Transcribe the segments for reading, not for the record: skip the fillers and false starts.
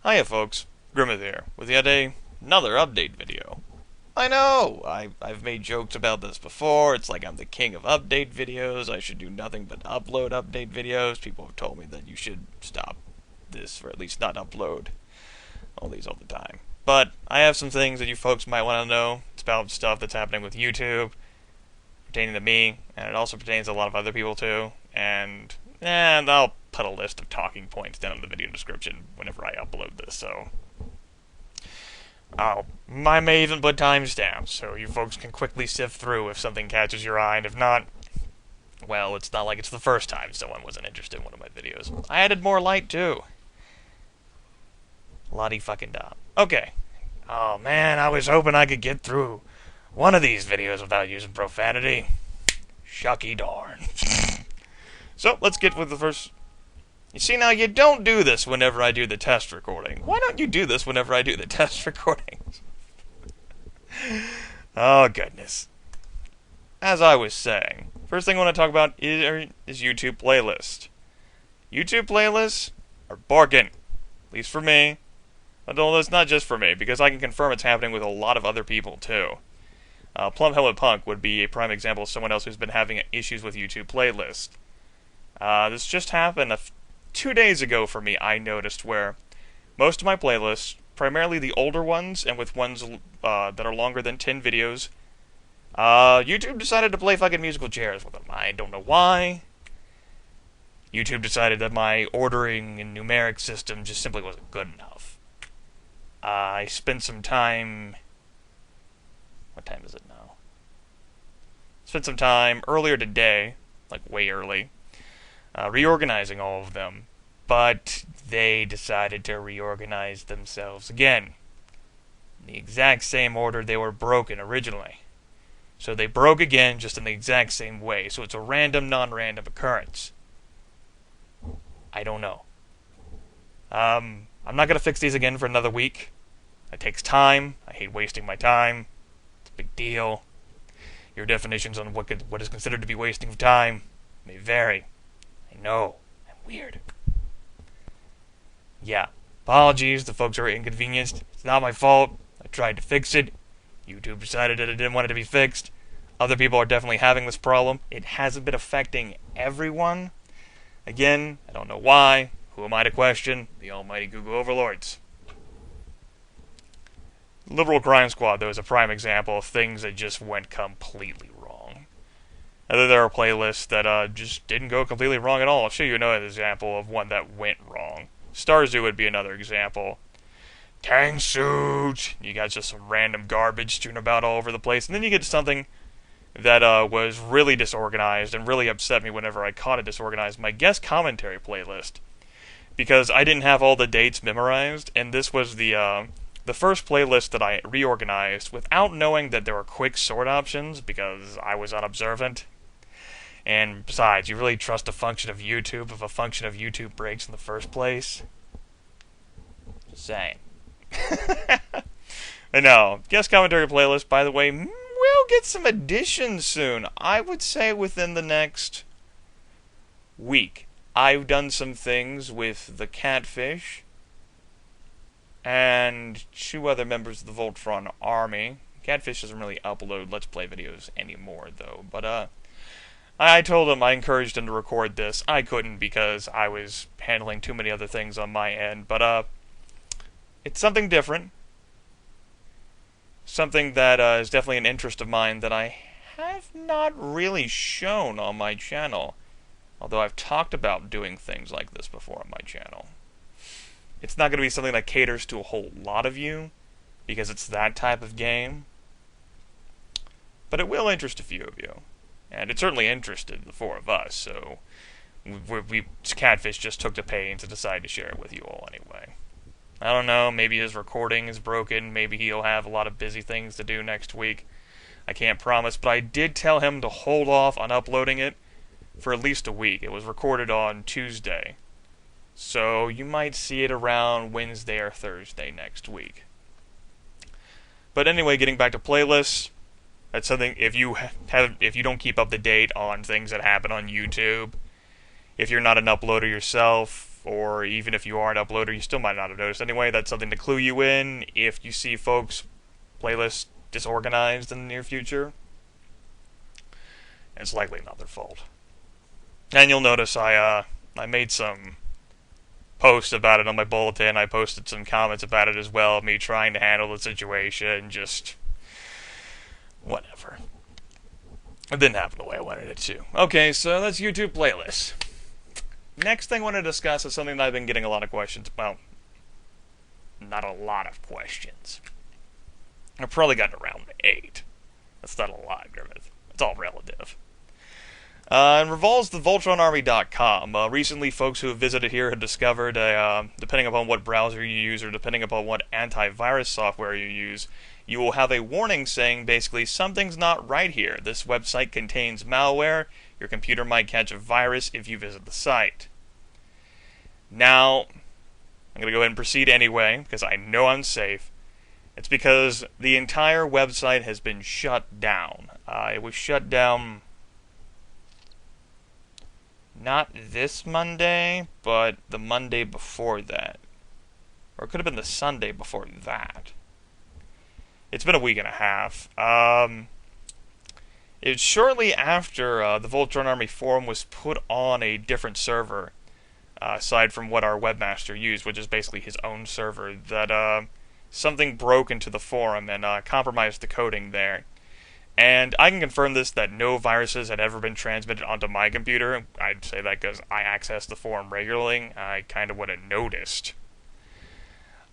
Hiya folks, Grimith here, with yet another update video. I know, I've made jokes about this before, it's like I'm the king of update videos, I should do nothing but upload update videos. People have told me that you should stop this, or at least not upload all these all the time. But I have some things that you folks might want to know. It's about stuff that's happening with YouTube, pertaining to me, and it also pertains to a lot of other people too, and I'll put a list of talking points down in the video description whenever I upload this, so I may even put timestamps so you folks can quickly sift through if something catches your eye, and if not, well, it's not like it's the first time someone wasn't interested in one of my videos. I added more light too. Lottie fucking da. Okay. Oh man, I was hoping I could get through one of these videos without using profanity. Shucky darn. So, let's get with the first. You see, now, you don't do this whenever I do the test recording. Why don't you do this whenever I do the test recordings? Oh, goodness. As I was saying, first thing I want to talk about is YouTube playlists. YouTube playlists are barking. At least for me. Although it's not just for me, because I can confirm it's happening with a lot of other people, too. Plum Helmet Punk would be a prime example of someone else who's been having issues with YouTube playlists. This just happened 2 days ago for me, I noticed, where most of my playlists, primarily the older ones, and with ones that are longer than 10 videos, YouTube decided to play fucking musical chairs with them. I don't know why. YouTube decided that my ordering and numeric system just simply wasn't good enough. I spent some time. What time is it now? Spent some time earlier today, like way early, reorganizing all of them, but they decided to reorganize themselves again. In the exact same order they were broken originally. So they broke again, just in the exact same way. So it's a random, non-random occurrence. I don't know. I'm not going to fix these again for another week. It takes time. I hate wasting my time. It's a big deal. Your definitions on what is considered to be wasting of time may vary. I know. I'm weird. Yeah. Apologies, the folks are inconvenienced. It's not my fault. I tried to fix it. YouTube decided that it didn't want it to be fixed. Other people are definitely having this problem. It hasn't been affecting everyone. Again, I don't know why. Who am I to question? The almighty Google overlords. Liberal Crime Squad, though, is a prime example of things that just went completely wrong. And then there are playlists that just didn't go completely wrong at all. I'll show you another example of one that went wrong. Star Zoo would be another example. Tang Suit! You got just some random garbage strewn about all over the place. And then you get something that was really disorganized and really upset me whenever I caught it disorganized. My guest commentary playlist. Because I didn't have all the dates memorized, and this was the first playlist that I reorganized without knowing that there were quick sort options, because I was unobservant. And besides, you really trust a function of YouTube if a function of YouTube breaks in the first place? Just saying. I know. Guest commentary playlist, by the way, will get some additions soon. I would say within the next week. I've done some things with the Catfish and 2 other members of the Voltron army. Catfish doesn't really upload Let's Play videos anymore, though. But, I told him, I encouraged him to record this. I couldn't because I was handling too many other things on my end. But, it's something different. Something that is definitely an interest of mine that I have not really shown on my channel. Although I've talked about doing things like this before on my channel. It's not going to be something that caters to a whole lot of you, because it's that type of game. But it will interest a few of you. And it certainly interested the 4 of us, so Catfish just took the pains and decided to share it with you all anyway. I don't know, maybe his recording is broken, maybe he'll have a lot of busy things to do next week. I can't promise, but I did tell him to hold off on uploading it for at least a week. It was recorded on Tuesday. So you might see it around Wednesday or Thursday next week. But anyway, getting back to playlists, that's something if you don't keep up to date on things that happen on YouTube, if you're not an uploader yourself, or even if you are an uploader, you still might not have noticed anyway. That's something to clue you in if you see folks' playlists disorganized in the near future. It's likely not their fault. And you'll notice I made some posts about it on my bulletin. I posted some comments about it as well, me trying to handle the situation, just whatever. It didn't happen the way I wanted it to. Okay, so that's YouTube playlists. Next thing I want to discuss is something that I've been getting a lot of questions about. Not a lot of questions. I've probably gotten around 8. That's not a lot, Grimith. It's all relative. It revolves the VoltronArmy.com. Recently, folks who have visited here have discovered, depending upon what browser you use or depending upon what antivirus software you use, you will have a warning saying basically something's not right here. This website contains malware. Your computer might catch a virus if you visit the site. Now, I'm going to go ahead and proceed anyway because I know I'm safe. It's because the entire website has been shut down. It was shut down not this Monday, but the Monday before that. Or it could have been the Sunday before that. It's been a week and a half. It's shortly after the Voltron Army forum was put on a different server, aside from what our webmaster used, which is basically his own server, that something broke into the forum and compromised the coding there. And I can confirm this, that no viruses had ever been transmitted onto my computer. I'd say that because I access the forum regularly. I kind of would have noticed.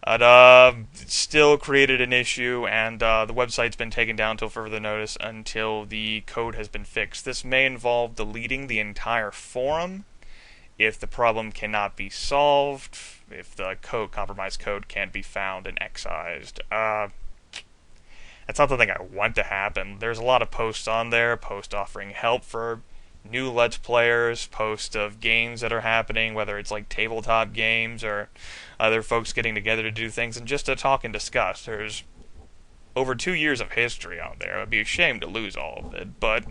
It still created an issue, and the website's been taken down until further notice until the code has been fixed. This may involve deleting the entire forum if the problem cannot be solved, if the compromised code can't be found and excised. That's not the thing I want to happen. There's a lot of posts on there, posts offering help for new Let's Players, posts of games that are happening, whether it's like tabletop games or other folks getting together to do things, and just to talk and discuss. There's over 2 years of history on there. I'd be ashamed to lose all of it, but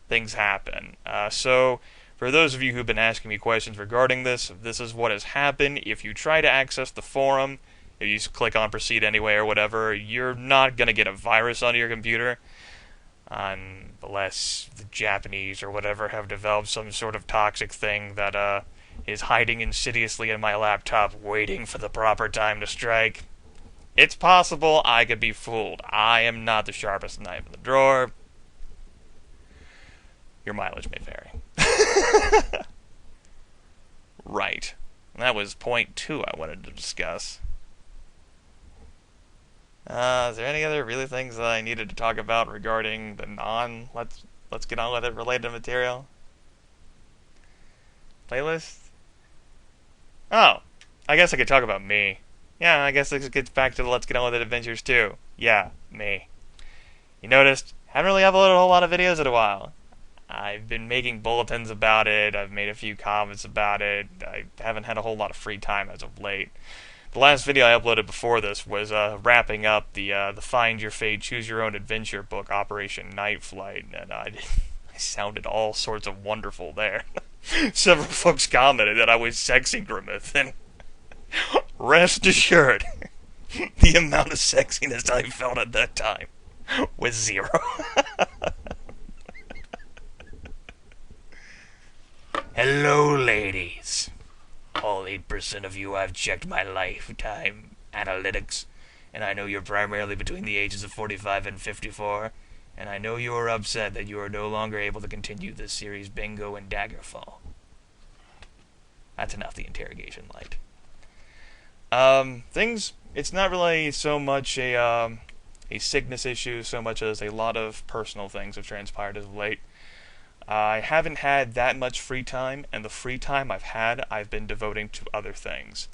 things happen. So, for those of you who've been asking me questions regarding this is what has happened. If you try to access the forum, if you just click on proceed anyway or whatever, you're not going to get a virus onto your computer. Unless the Japanese or whatever have developed some sort of toxic thing that is hiding insidiously in my laptop waiting for the proper time to strike. It's possible. I could be fooled. I am not the sharpest knife in the drawer. Your mileage may vary. Right. That was point 2 I wanted to discuss. Is there any other really things that I needed to talk about regarding the let's get on with it related material? Playlist? Oh, I guess I could talk about me. Yeah, I guess this gets back to the let's get on with it adventures too. Yeah, me. You noticed, haven't really uploaded a whole lot of videos in a while. I've been making bulletins about it, I've made a few comments about it, I haven't had a whole lot of free time as of late. The last video I uploaded before this was wrapping up the Find Your Fate, Choose Your Own Adventure book, Operation Night Flight, and I sounded all sorts of wonderful there. Several folks commented that I was sexy, Grimith, and rest assured, the amount of sexiness I felt at that time was 0. Hello, ladies. All 8% of you, I've checked my lifetime analytics, and I know you're primarily between the ages of 45 and 54, and I know you are upset that you are no longer able to continue this series Bingo and Daggerfall. That's enough the interrogation light. It's not really so much a sickness issue so much as a lot of personal things have transpired as of late. I haven't had that much free time, and the free time I've had, I've been devoting to other things.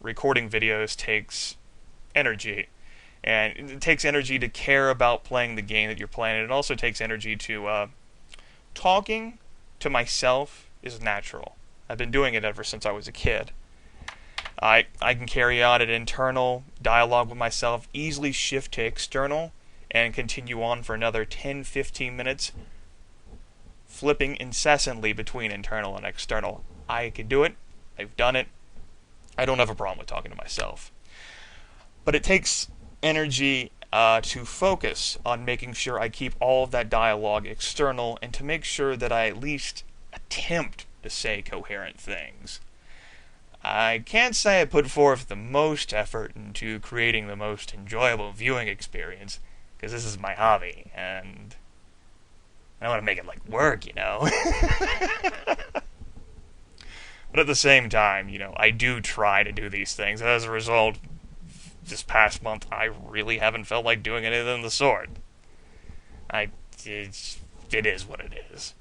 Recording videos takes energy, and it takes energy to care about playing the game that you're playing, and it also takes energy to, talking to myself is natural. I've been doing it ever since I was a kid. I can carry on an internal dialogue with myself, easily shift to external, and continue on for another 10-15 minutes, flipping incessantly between internal and external. I can do it. I've done it. I don't have a problem with talking to myself. But it takes energy to focus on making sure I keep all of that dialogue external and to make sure that I at least attempt to say coherent things. I can't say I put forth the most effort into creating the most enjoyable viewing experience, because this is my hobby, and I don't want to make it like work, you know? But at the same time, I do try to do these things, and as a result, this past month, I really haven't felt like doing anything of the sort. It is what it is.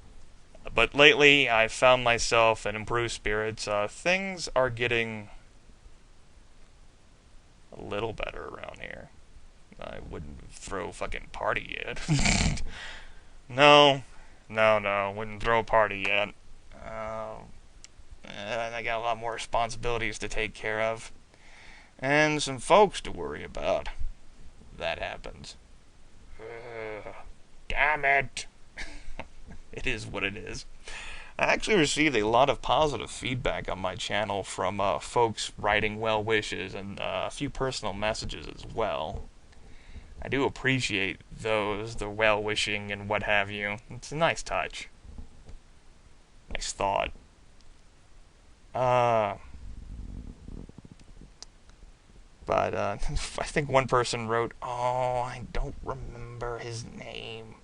But lately, I've found myself in improved spirits. Things are getting a little better around here. I wouldn't throw a fucking party yet. No, wouldn't throw a party yet. I got a lot more responsibilities to take care of. And some folks to worry about. That happens. Damn it! It is what it is. I actually received a lot of positive feedback on my channel from folks writing well wishes and a few personal messages as well. I do appreciate those, the well wishing and what have you. It's a nice touch. Nice thought. But I think one person wrote, I don't remember his name.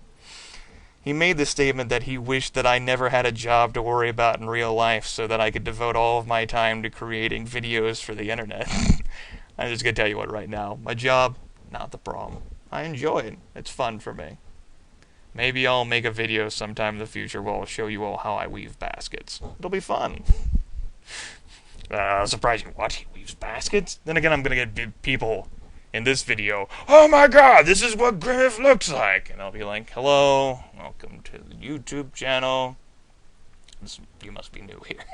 He made the statement that he wished that I never had a job to worry about in real life so that I could devote all of my time to creating videos for the internet. I'm just going to tell you what right now. My job, not the problem. I enjoy it. It's fun for me. Maybe I'll make a video sometime in the future where I'll show you all how I weave baskets. It'll be fun. Surprising. What? He weaves baskets? Then again, I'm going to get people in this video, oh my god, this is what Grimith looks like! And I'll be like, hello, welcome to the YouTube channel. You must be new here.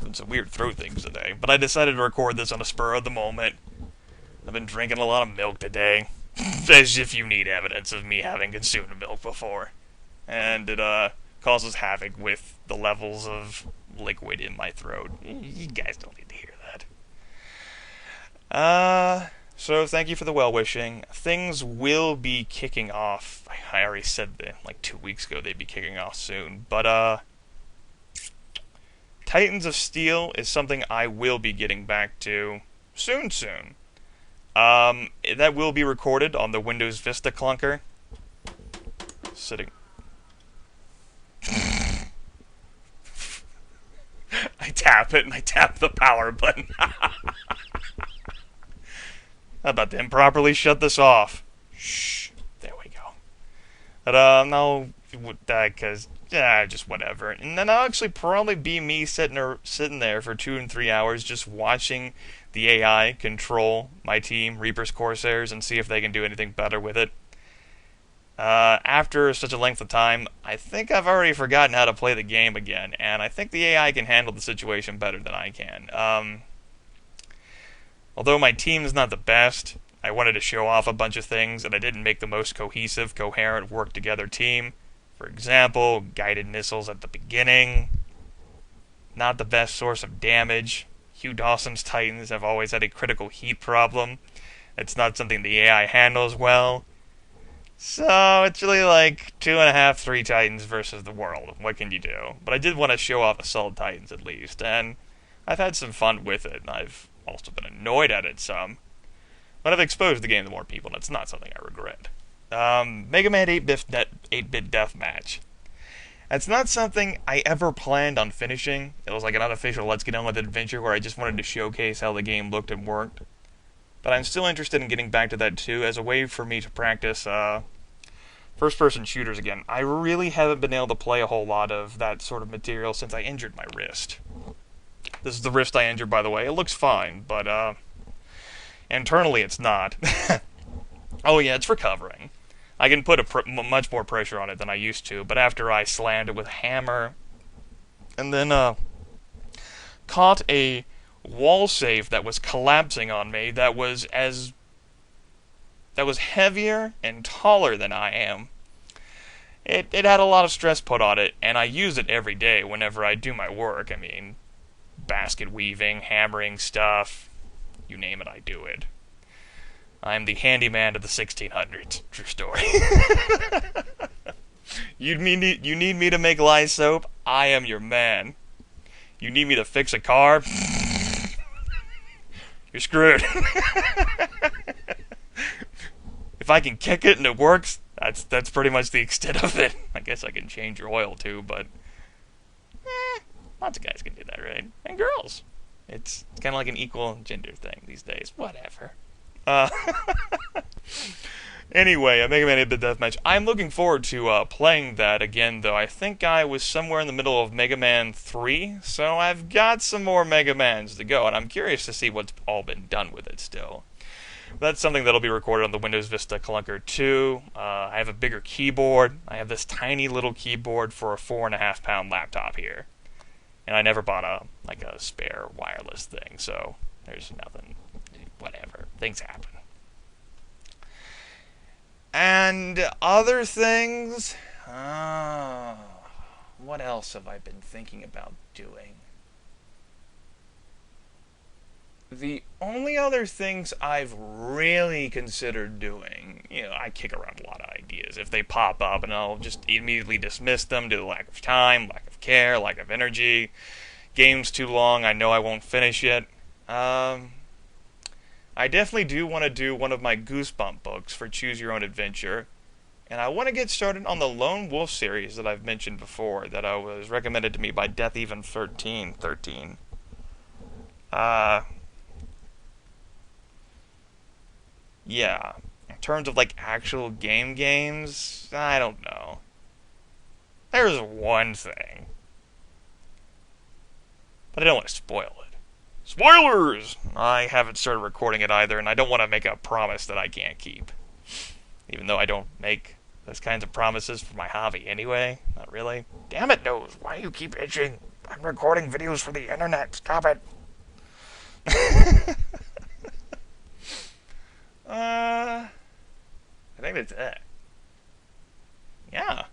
Doing some weird throat things today, but I decided to record this on a spur of the moment. I've been drinking a lot of milk today, as if you need evidence of me having consumed milk before. And it causes havoc with the levels of liquid in my throat. You guys don't need to hear that. So thank you for the well-wishing. Things will be kicking off. I already said that, like 2 weeks ago they'd be kicking off soon. But, Titans of Steel is something I will be getting back to soon. That will be recorded on the Windows Vista clunker. Sitting... I tap it, and I tap the power button. I'm about to improperly shut this off. Shh. There we go. But, no, because, just whatever. And then I'll actually probably be me sitting there for 2 and 3 hours just watching the AI control my team, Reapers, Corsairs, and see if they can do anything better with it. After such a length of time, I think I've already forgotten how to play the game again, and I think the AI can handle the situation better than I can. Although my team is not the best, I wanted to show off a bunch of things, and I didn't make the most cohesive, coherent, work-together team. For example, guided missiles at the beginning. Not the best source of damage. Hugh Dawson's Titans have always had a critical heat problem. It's not something the AI handles well. So, it's really like 2.5, 3 Titans versus the world. What can you do? But I did want to show off Assault Titans at least, and I've had some fun with it, and I've also been annoyed at it some. But I've exposed the game to more people, and it's not something I regret. Mega Man 8-bit Deathmatch. It's not something I ever planned on finishing. It was like an unofficial let's get on with the adventure where I just wanted to showcase how the game looked and worked. But I'm still interested in getting back to that too, as a way for me to practice first-person shooters again. I really haven't been able to play a whole lot of that sort of material since I injured my wrist. This is the wrist I injured, by the way. It looks fine, but internally it's not. Oh yeah, it's recovering. I can put much more pressure on it than I used to, but after I slammed it with a hammer, and then caught a wall safe that was collapsing on me that was heavier and taller than I am. it had a lot of stress put on it, and I use it every day whenever I do my work. I mean, basket weaving, hammering stuff, you name it, I do it. I'm the handyman of the 1600s. True story. You need me to make lye soap? I am your man. You need me to fix a car? You're screwed. If I can kick it and it works, that's pretty much the extent of it. I guess I can change your oil too, but lots of guys can do that, right? And girls. It's kind of like an equal gender thing these days. Whatever. Anyway, Mega Man 8-Bit Deathmatch. I'm looking forward to playing that again, though. I think I was somewhere in the middle of Mega Man 3, so I've got some more Mega Mans to go, and I'm curious to see what's all been done with it still. That's something that'll be recorded on the Windows Vista Clunker 2. I have a bigger keyboard. I have this tiny little keyboard for a 4.5-pound laptop here. And I never bought a spare wireless thing, so there's nothing. Whatever. Things happen. And other things? What else have I been thinking about doing? The only other things I've really considered doing, I kick around a lot of ideas. If they pop up, and I'll just immediately dismiss them due to lack of time, lack of care, lack of energy. Game's too long, I know I won't finish it. I definitely do want to do one of my Goosebump books for Choose Your Own Adventure. And I want to get started on the Lone Wolf series that I've mentioned before, that was recommended to me by Death Even 13. Yeah. In terms of, actual games, I don't know. There's one thing. But I don't want to spoil it. Spoilers! I haven't started recording it either, and I don't want to make a promise that I can't keep. Even though I don't make those kinds of promises for my hobby anyway. Not really. Damn it, Nose. Why do you keep itching? I'm recording videos for the internet. Stop it. I think that's it. Yeah.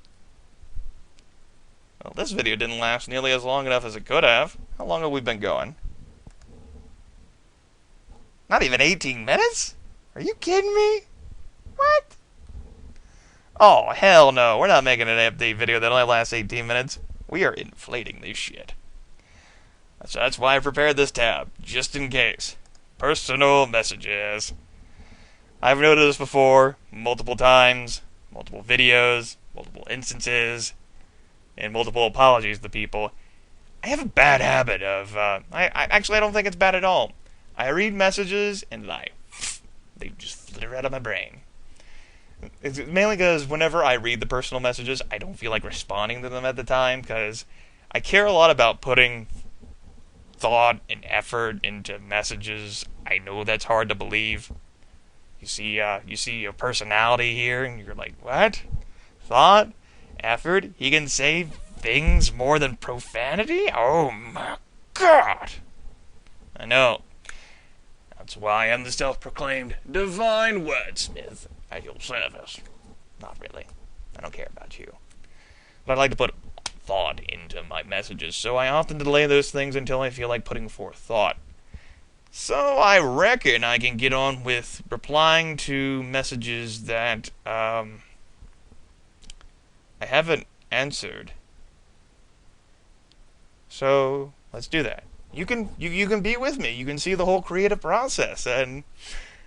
Well, this video didn't last nearly as long enough as it could have. How long have we been going? Not even 18 minutes? Are you kidding me? What? Oh, hell no. We're not making an update video that only lasts 18 minutes. We are inflating this shit. That's why I prepared this tab, just in case. Personal messages. I've noted this before, multiple times, multiple videos, multiple instances, and multiple apologies to people. I have a bad habit of, I don't think it's bad at all. I read messages, and they just flitter out of my brain. It's mainly because whenever I read the personal messages, I don't feel like responding to them at the time, because I care a lot about putting thought and effort into messages. I know that's hard to believe. You see your personality here, and you're like, what? Thought? Effort? He can say things more than profanity? Oh my god! I know. That's why I'm the self-proclaimed divine wordsmith at your service. Not really. I don't care about you. But I like to put thought into my messages, so I often delay those things until I feel like putting forth thought. So I reckon I can get on with replying to messages that, I haven't answered. So, let's do that. You can be with me. You can see the whole creative process, and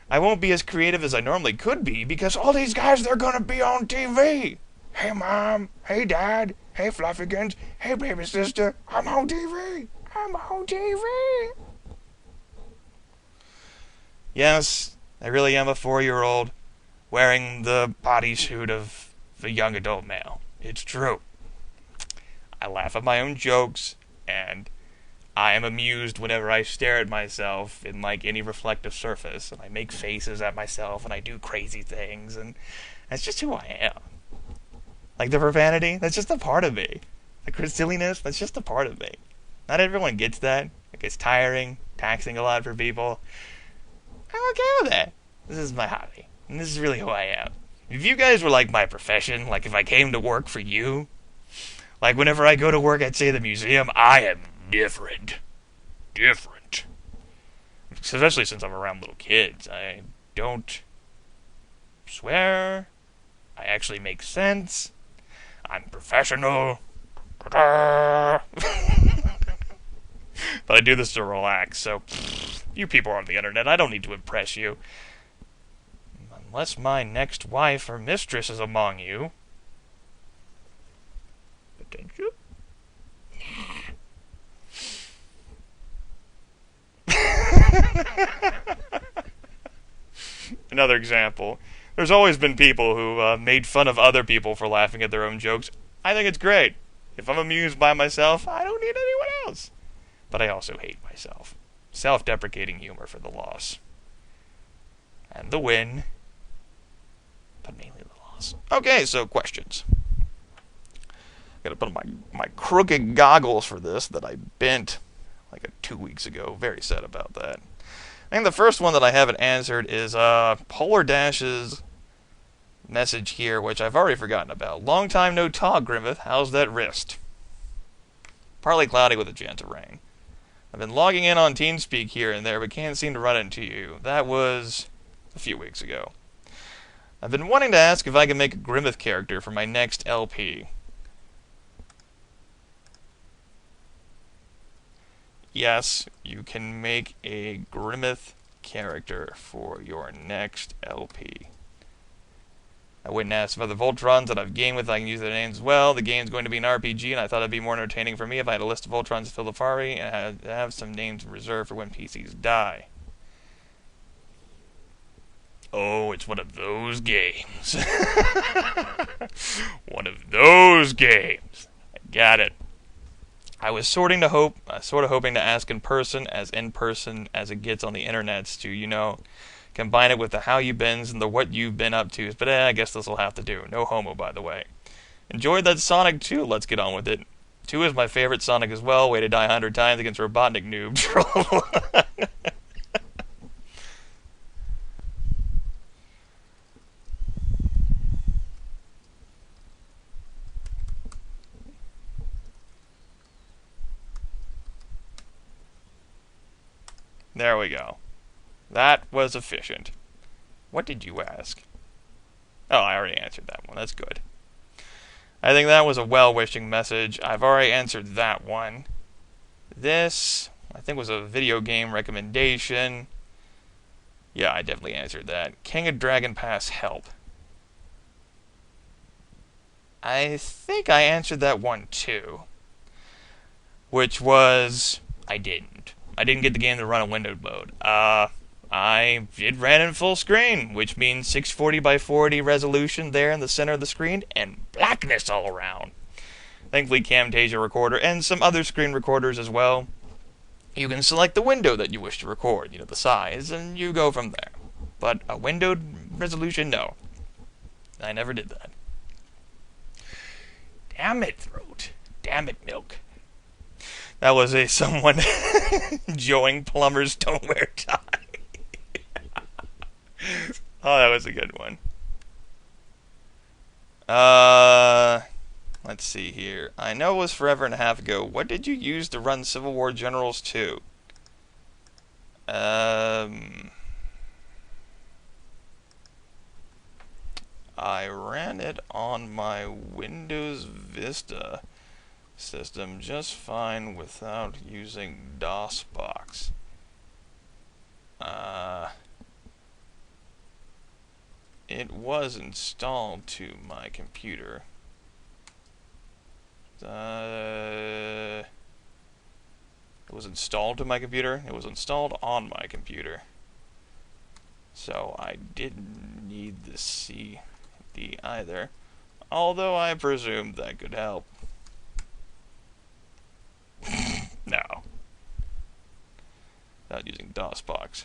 I won't be as creative as I normally could be, because all these guys, they're gonna be on TV. Hey Mom, hey Dad, hey Fluffykins, hey baby sister, I'm on TV. I'm on TV. Yes, I really am a 4-year-old wearing the bodysuit of a young adult male. It's true. I laugh at my own jokes, and I am amused whenever I stare at myself in any reflective surface, and I make faces at myself, and I do crazy things, and that's just who I am. The profanity, that's just a part of me. The silliness, that's just a part of me. Not everyone gets that. It's tiring, taxing a lot for people. I'm okay with that. This is my hobby, and this is really who I am. If you guys were like my profession, like if I came to work for you, like whenever I go to work at, say, the museum, I am different. Different. Especially since I'm around little kids. I don't swear. I actually make sense. I'm professional. But I do this to relax, so you people on the internet, I don't need to impress you. Unless my next wife or mistress is among you. Attention? Another example. There's always been people who made fun of other people for laughing at their own jokes. I think it's great. If I'm amused by myself, I don't need anyone else. But I also hate myself. Self-deprecating humor for the loss. And the win. But mainly the loss. Okay, so questions. Gotta put on my crooked goggles for this that I bent like 2 weeks ago. Very sad about that. I think the first one that I haven't answered is Polar Dash's message here, which I've already forgotten about. Long time no talk, Grimith. How's that wrist? Partly cloudy with a chance of rain. I've been logging in on TeamSpeak here and there, but can't seem to run into you. That was a few weeks ago. I've been wanting to ask if I can make a Grimith character for my next LP. Yes, you can make a Grimith character for your next LP. I wouldn't ask if other Voltrons that I've gamed with I can use their names as well. The game's going to be an RPG, and I thought it'd be more entertaining for me if I had a list of Voltrons to fill the Fari, and I have some names reserved for when PCs die. Oh, it's one of those games. One of those games. I got it. I was sort of hoping to ask in person as it gets on the internets to, combine it with the how you beens and the what you've been up to. But I guess this'll have to do. No homo, by the way. Enjoyed that Sonic 2. Let's get on with it. 2 is my favorite Sonic as well. Way to die 100 times against Robotnik noob. Troll. There we go. That was efficient. What did you ask? Oh, I already answered that one. That's good. I think that was a well-wishing message. I've already answered that one. This, I think, was a video game recommendation. Yeah, I definitely answered that. King of Dragon Pass help. I think I answered that one too. Which was, I didn't get the game to run in windowed mode. It ran in full screen, which means 640 by 40 resolution there in the center of the screen, and blackness all around. Thankfully, Camtasia Recorder, and some other screen recorders as well. You can select the window that you wish to record, the size, and you go from there. But a windowed resolution, no. I never did that. Damn it, throat. Damn it, milk. That was someone joeing plumbers don't wear tie. Oh, that was a good one. Let's see here. I know it was forever and a half ago. What did you use to run Civil War Generals 2? I ran it on my Windows Vista system just fine without using DOSBox. It was installed to my computer. It was installed to my computer? It was installed on my computer. So I didn't need the CD either. Although I presumed that could help. No. Not using DOSBox.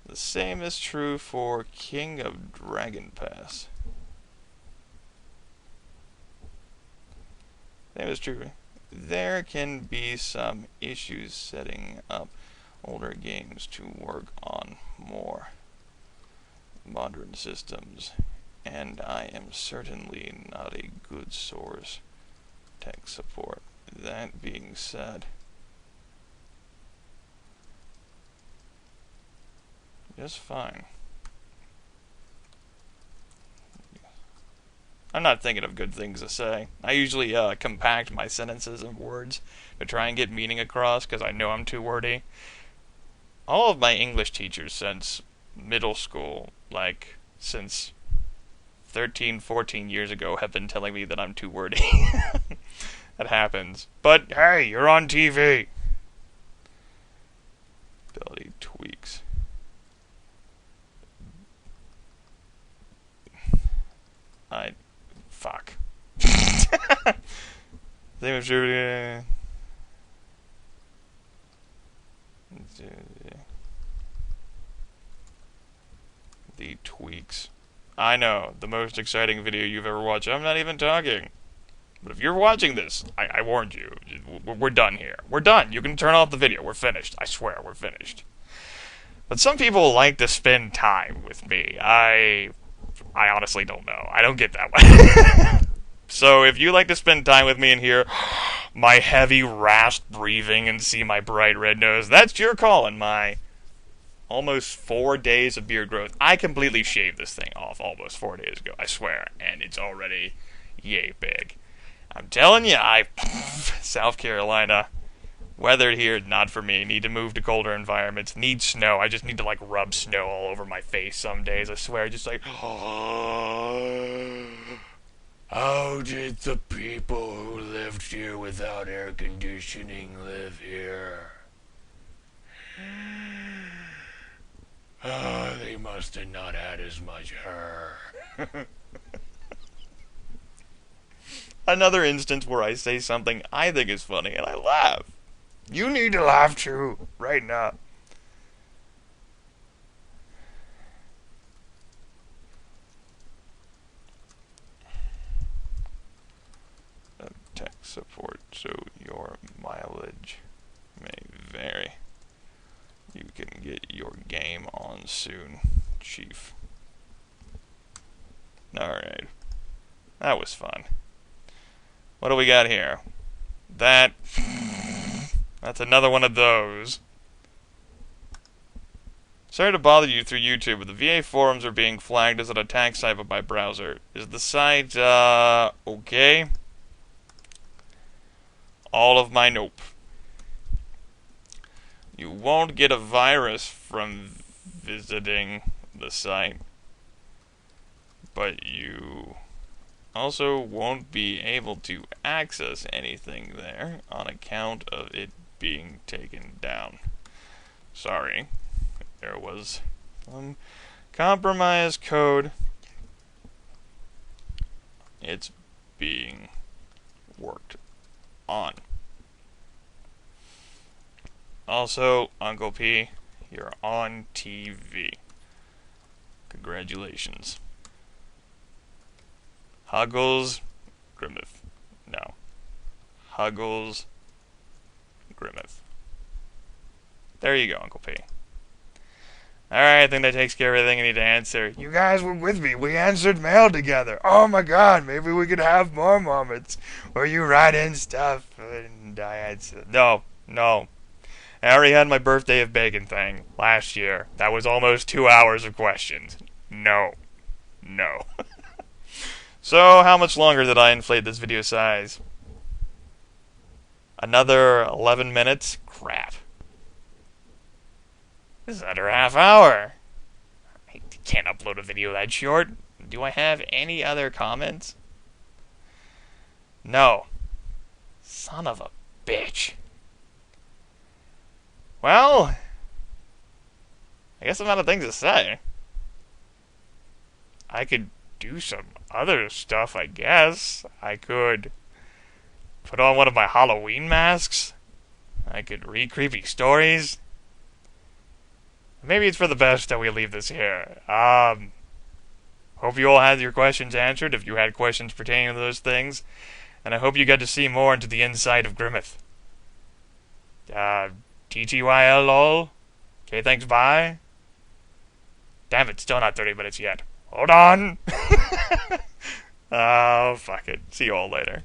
The same is true for King of Dragon Pass. Same is true. There can be some issues setting up older games to work on more modern systems. and I am certainly not a good source. Tech support. That being said, just fine. I'm not thinking of good things to say. I usually compact my sentences and words to try and get meaning across because I know I'm too wordy. All of my English teachers since middle school, like since 13, 14 years ago, have been telling me that I'm too wordy. That happens. But hey, you're on TV. Ability tweaks. Fuck. The tweaks. I know, the most exciting video you've ever watched. I'm not even talking. But if you're watching this, I warned you. We're done here. We're done. You can turn off the video. We're finished. I swear, we're finished. But some people like to spend time with me. I honestly don't know. I don't get that way. So if you like to spend time with me and hear my heavy, rasped breathing and see my bright red nose, that's your call in my almost 4 days of beard growth. I completely shaved this thing off almost 4 days ago, I swear, and it's already yay big. I'm telling you, South Carolina, weather here, not for me. Need to move to colder environments. Need snow. I just need to, rub snow all over my face some days, I swear. Just how did the people who lived here without air conditioning live here? They must have not had as much hair. Another instance where I say something I think is funny and I laugh. You need to laugh too, right now. Tech support, so your mileage may vary. You can get your game on soon, Chief. Alright. That was fun. What do we got here? That's another one of those. Sorry to bother you through YouTube, but the VA forums are being flagged as an attack site by my browser. Is the site, okay? All of my nope. You won't get a virus from visiting the site, but you also won't be able to access anything there on account of it being taken down. Sorry, there was some compromised code. It's being worked on. Also, Uncle P, you're on TV. Congratulations. Huggles Grimith. No. Huggles Grimith. There you go, Uncle P. Alright, I think that takes care of everything I need to answer. You guys were with me. We answered mail together. Oh my god, maybe we could have more moments where you write in stuff and I answer. No. I already had my birthday of bacon thing last year. That was almost 2 hours of questions. No. So, how much longer did I inflate this video size? Another 11 minutes? Crap. This is under a half hour. I can't upload a video that short. Do I have any other comments? No. Son of a bitch. Well, I guess I'm out of things to say. I could do some other stuff, I guess. I could put on one of my Halloween masks. I could read creepy stories. Maybe it's for the best that we leave this here. Hope you all had your questions answered, if you had questions pertaining to those things. And I hope you got to see more into the inside of Grimith. TTYL lol. Okay, thanks, bye. Damn it, still not 30 minutes yet. Hold on! Oh, fuck it. See you all later.